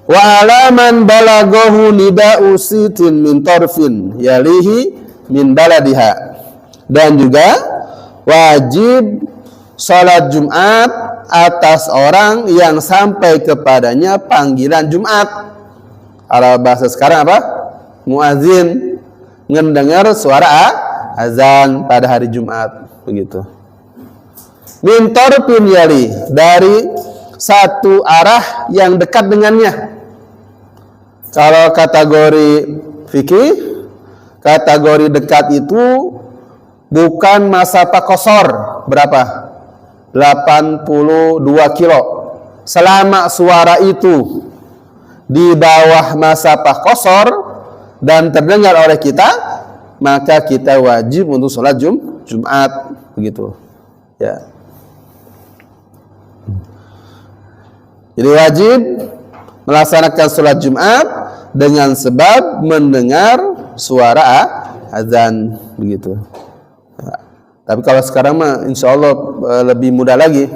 Wa alaman balaghahu nida'u sitin min tarfin yalihi min baladiha. Dan juga wajib salat Jumat atas orang yang sampai kepadanya panggilan Jumat. Kalau bahasa sekarang apa? Muazin mendengar suara azan pada hari Jumat, begitu. Min tarfin yali, dari satu arah yang dekat dengannya. Kalau kategori fikih, kategori dekat itu bukan masafah qasar berapa? 82 kilo. Selama suara itu di bawah masafah qasar dan terdengar oleh kita, maka kita wajib untuk sholat Jumat, begitu. Ya. Jadi wajib melaksanakan sholat Jumat dengan sebab mendengar suara azan, begitu. Tapi kalau sekarang mah insya Allah lebih mudah lagi.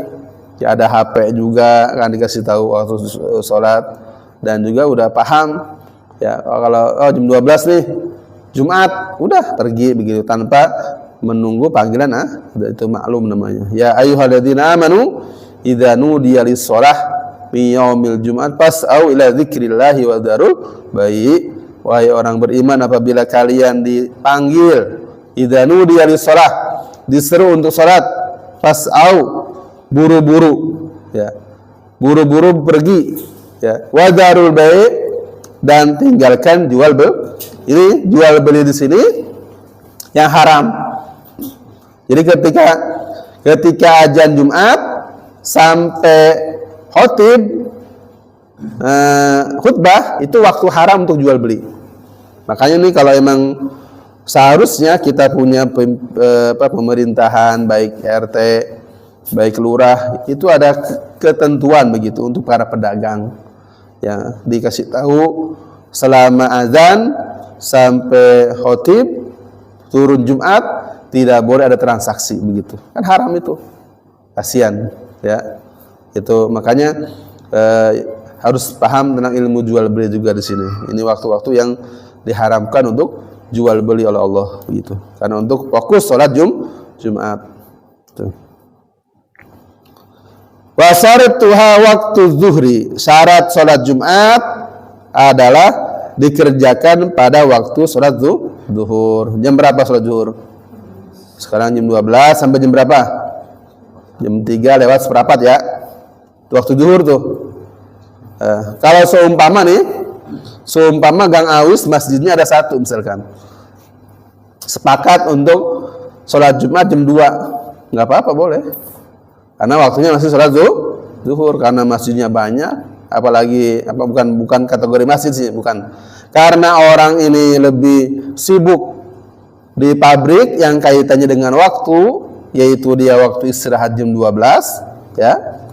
Ya, ada HP juga kan dikasih tahu waktu sholat dan juga udah paham. Ya, kalau jam 12 nih Jumat, udah pergi begitu tanpa menunggu panggilan itu maklum namanya. Ya ayyuhalladzina amanu idza nudiya lis-shalah min yaumil Jumat fas'au ila dzikrillahi wa dzarul bai'. Wahai orang beriman, apabila kalian dipanggil idza nudiya lis-shalah, diseru untuk salat, fas'au, buru-buru, ya, buru-buru pergi, ya, wadarul bai', dan tinggalkan jual beli. Ini jual beli di sini yang haram. Jadi ketika azan Jumat sampai khutbah itu waktu haram untuk jual beli. Makanya nih kalau emang seharusnya kita punya pemerintahan, baik RT, baik lurah, itu ada ketentuan begitu untuk para pedagang. Ya, dikasih tahu selama azan sampai khutib turun Jumat tidak boleh ada transaksi, begitu. Kan haram itu. Kasihan, ya. Itu makanya harus paham tentang ilmu jual beli juga di sini. Ini waktu-waktu yang diharamkan untuk jual beli oleh Allah, begitu. Karena untuk fokus sholat Jumat. Wa syaratuha waktu zuhri, syarat sholat Jumat adalah dikerjakan pada waktu sholat zuhur. Jam berapa sholat zuhur? Sekarang jam 12 sampai jam berapa? Jam 3 lewat seperempat, ya. Waktu zuhur tuh. Kalau seumpama Gang Awis masjidnya ada satu misalkan, sepakat untuk sholat Jumat jam 2, nggak apa-apa, boleh. Karena waktunya masih sholat zuhur, karena masjidnya banyak, apalagi bukan kategori masjid sih, bukan. Karena orang ini lebih sibuk di pabrik yang kaitannya dengan waktu, yaitu dia waktu istirahat jam 12, ya.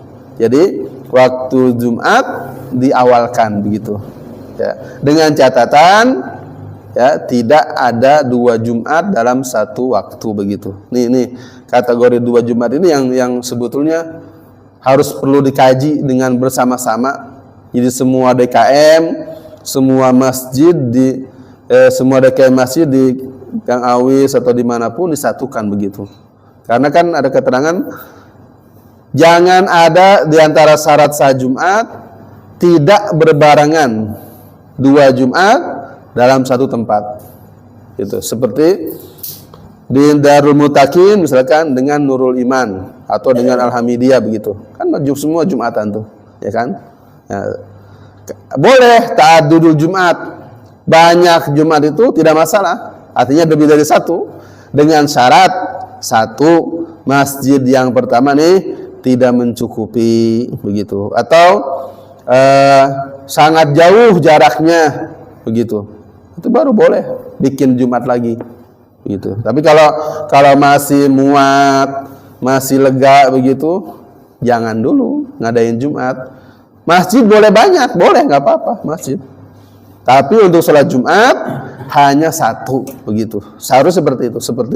Jadi waktu Jumat diawalkan, begitu. Ya. Dengan catatan, ya, tidak ada 2 Jumat dalam satu waktu, begitu. Nih kategori 2 Jumat ini yang sebetulnya harus perlu dikaji dengan bersama-sama. Jadi semua DKM, semua masjid semua DKM masjid di Gang Awis atau dimanapun disatukan, begitu. Karena kan ada keterangan jangan ada di antara syarat sah Jumat tidak berbarengan 2 Jumat dalam satu tempat. Gitu. Seperti di Darul Mutakin misalkan dengan Nurul Iman atau dengan Alhamidiyah, begitu. Kan semua Jumatan tuh, ya kan? Ya. Boleh ta'addudul Jumat. Banyak Jumat itu tidak masalah. Artinya lebih dari satu, dengan syarat satu masjid yang pertama nih tidak mencukupi, begitu. Atau sangat jauh jaraknya, begitu. Itu baru boleh bikin Jumat lagi, gitu. Tapi kalau masih muat, masih lega, begitu, jangan dulu ngadain Jumat. Masjid boleh banyak, boleh, nggak apa-apa masjid. Tapi untuk sholat Jumat hanya satu, begitu. Seharusnya seperti itu. Seperti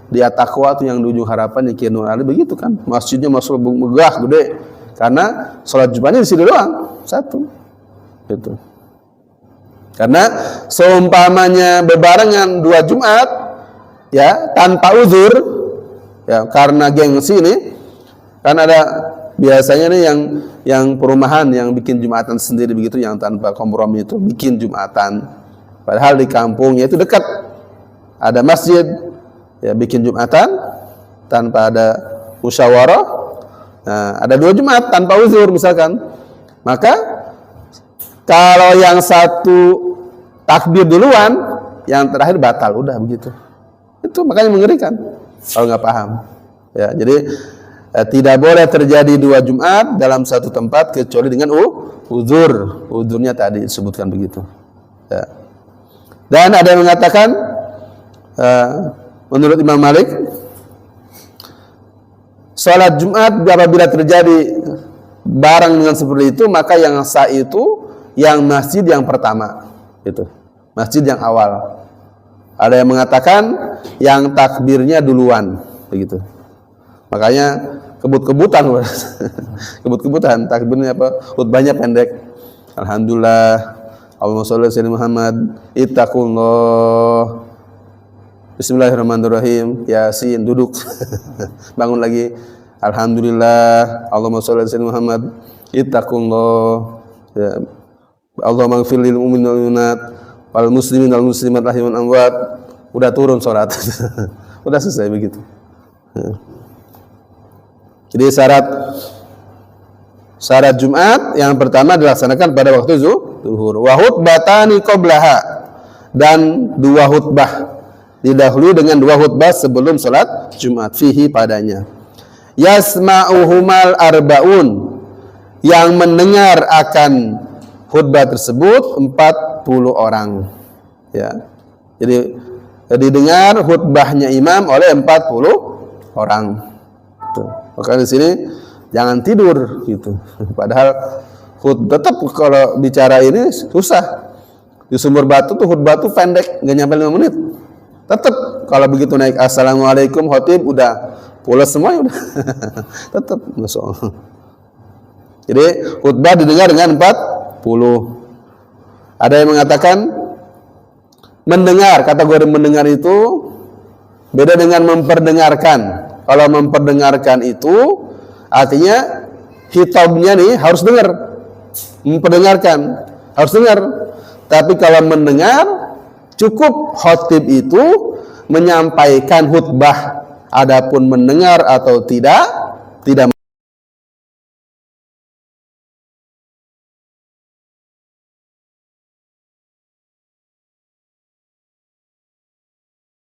di At-Taqwa itu yang di ujung harapan di Kiai Ali, begitu kan. Masjidnya masuk megah, gede. Karena sholat Jumatnya di sini doang, satu. Gitu. Karena seumpamanya bebarengan 2 Jumat ya tanpa uzur ya karena gengsi nih, kan ada biasanya nih yang perumahan yang bikin Jumatan sendiri begitu, yang tanpa kompromi itu bikin Jumatan, padahal di kampungnya itu dekat ada masjid ya, bikin Jumatan tanpa ada musyawarah. Nah, ada 2 Jumat tanpa uzur misalkan, maka kalau yang satu takbir duluan, yang terakhir batal, udah begitu. Itu makanya mengerikan kalau nggak paham. Ya, jadi tidak boleh terjadi 2 Jumat dalam satu tempat kecuali dengan uzur. Uzurnya tadi disebutkan begitu. Ya. Dan ada yang mengatakan, menurut Imam Malik, sholat Jumat apabila terjadi barang dengan seperti itu, maka yang sah itu yang masjid yang pertama, itu masjid yang awal. Ada yang mengatakan yang takbirnya duluan, begitu. Makanya kebut-kebutan, kebut-kebutan takbirnya apa? Khutbahnya pendek. Alhamdulillah, Allahumma sholli ala Muhammad, ittaqullah, Bismillahirrahmanirrahim, Yasin, duduk, bangun lagi. Alhamdulillah, Allahumma sholli ala Muhammad, ittaqullah, ya. Allahumma ighfir lil mu'minin wal mu'minat wal muslimin wal muslimat rahiman amwat. Udah turun sholat. Udah selesai begitu. Jadi syarat Jumat yang pertama dilaksanakan pada waktu zuhur. Wa khutbatani qablaha, dan 2 khutbah didahului dengan 2 khutbah sebelum sholat Jumat fihi padanya. Yasma'uhumal arba'un, yang mendengar akan khutbah tersebut 40 orang. Ya. Jadi didengar khutbahnya imam oleh 40 orang. Tuh. Maka di sini jangan tidur gitu. Padahal tetap kalau bicara ini susah. Di Sumber Batu tuh khutbah tuh pendek, enggak nyampe 5 menit. Tetap kalau begitu naik assalamualaikum khotib udah pulas semua udah. Tetap masuk. Jadi khutbah didengar dengan 40. Ada yang mengatakan mendengar, kategori mendengar itu beda dengan memperdengarkan. Kalau memperdengarkan itu artinya khitabnya nih harus dengar. Memperdengarkan harus dengar. Tapi kalau mendengar cukup khotib itu menyampaikan khutbah. Adapun mendengar atau tidak